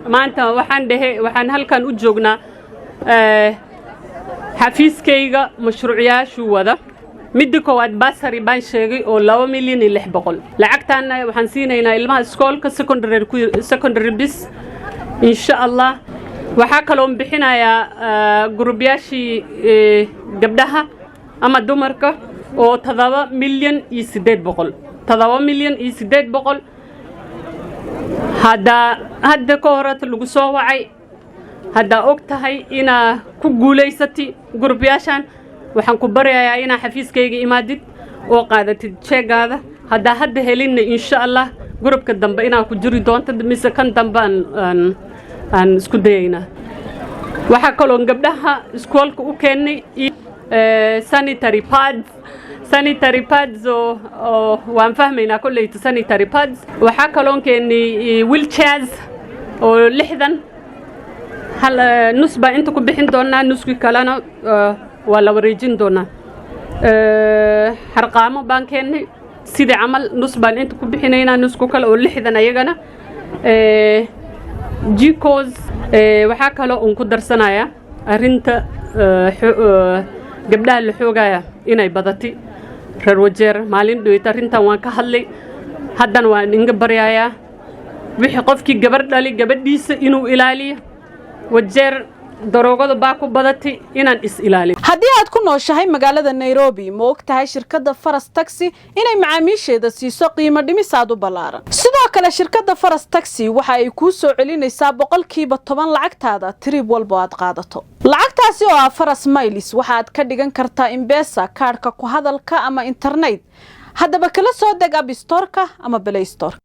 maanta waxaan halkan u joognaa xafiiskayga mashruuciyaashu wada midda koowaad basari baan sheegay oo 2,600,000 lacagtaana waxaan siinaynaa ilmaha iskoolka secondary bis insha Allah waxaa kaloo bixinayaa gurubyaashii gabdhaha ama dumarka oo 7,800,000 hadda ka horata lagu soo wacay hadda og tahay inaa ku guuleysatay gurubyaashan waxaan ku baryayaa inaa xafiiskayga imaadid oo qaadatid sheegada hadda helinna insha Allah gurubka dambe inaa ku jiri doonto mise kan dambe aan isku dayaynaa waxaa kaloo gabdhaha iskoolka u keenay sanitary pads oo waan fahmaynaa kulleeyta sanitary pads waxaa kaloo keenay wheelchairs oo 60 hal nus baa inta ku bixin doonaa nuski kalena waa la wareejin doonaa xarqaamo baan keenay sidii camal nus baan inta ku bixinaynaa nusku kale oo 60 ayagana jikos waxaa kaloo ku darsanaya arinta gabdhaha la xoogaya inay badatay reer wajeer maalin dhoweyd arintan waan ka hadlay haddana waan inga baryayaa wixii qofkii gabar dhali gabadhiisa inuu ilaaliyo wajeer daroogada baa ku badatay inaan is ilaaliyo haddii aad ku nooshahay magaalada Nairobi ma og tahay shirkadda Faras Taxi inay macaamiisheeda siiso qiimo dhimis aad u ballaaran sidoo kale shirkadda Faras Taxi waxa ay ku soo celinaysaa 10% lacagtaada trip walba aad qaadato lacagtaasi oo ah Faras Miles waxa aad ka dhigan kartaa M-Pesa kaarka ku hadalka ama internet haddaba kala soo deg App Store-ka ama Play Store